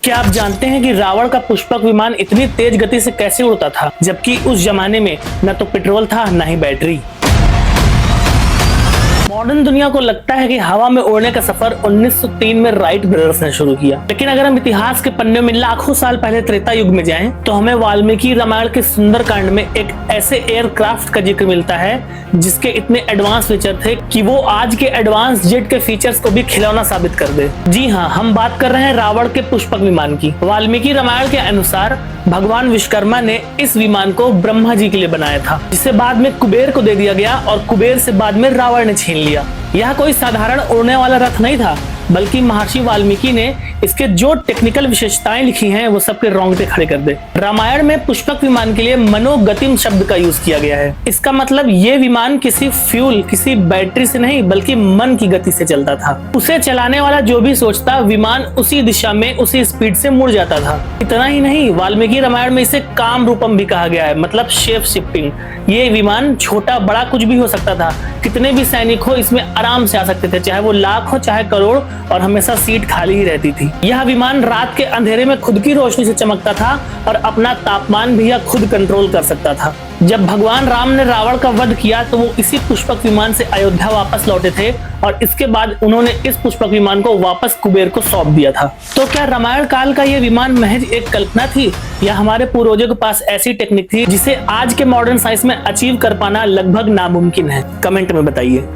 क्या आप जानते हैं कि रावण का पुष्पक विमान इतनी तेज गति से कैसे उड़ता था, जबकि उस जमाने में न तो पेट्रोल था न ही बैटरी। मॉडर्न दुनिया को लगता है कि हवा में उड़ने का सफर 1903 में राइट ब्रदर्स ने शुरू किया, लेकिन अगर हम इतिहास के पन्ने में लाखों साल पहले त्रेता युग में जाएं, तो हमें वाल्मीकि रामायण के सुंदर कांड में एक ऐसे एयरक्राफ्ट का जिक्र मिलता है जिसके इतने एडवांस फीचर थे कि वो आज के एडवांस जेट के फीचर्स को भी खिलौना साबित कर दे। जी हाँ, हम बात कर रहे हैं रावण के पुष्पक विमान की। वाल्मीकि रामायण के अनुसार भगवान विश्वकर्मा ने इस विमान को ब्रह्मा जी के लिए बनाया था, जिसे बाद में कुबेर को दे दिया गया और कुबेर से बाद में रावण ने छीन लिया। यह कोई साधारण उड़ने वाला रथ नहीं था, बल्कि महर्षि वाल्मीकि ने इसके जो टेक्निकल विशेषताएं लिखी हैं वो सबके रोंगटे खड़े कर दे। रामायण में पुष्पक विमान के लिए मनोगतिम शब्द का यूज किया गया है। इसका मतलब ये विमान किसी फ्यूल, किसी बैटरी से नहीं बल्कि मन की गति से चलता था। उसे चलाने वाला जो भी सोचता, विमान उसी दिशा में उसी स्पीड से मुड़ जाता था। इतना ही नहीं, वाल्मीकि रामायण में इसे काम रूपम भी कहा गया है, मतलब शेप शिफ्टिंग। ये विमान छोटा बड़ा कुछ भी हो सकता था, कितने भी सैनिक हो इसमें आराम से आ सकते थे, चाहे वो लाख हो चाहे करोड़, और हमेशा सीट खाली ही रहती थी। यह विमान रात के अंधेरे में खुद की रोशनी से चमकता था और अपना तापमान भी यह खुद कंट्रोल कर सकता था। जब भगवान राम ने रावण का वध किया तो वो इसी पुष्पक विमान से अयोध्या वापस लौटे थे और इसके बाद उन्होंने इस पुष्पक विमान को वापस कुबेर को सौंप दिया था। तो क्या रामायण काल का ये विमान महज एक कल्पना थी, या हमारे पूर्वजों के पास ऐसी टेक्निक थी जिसे आज के मॉडर्न साइंस में अचीव कर पाना लगभग नामुमकिन है? कमेंट में बताइए।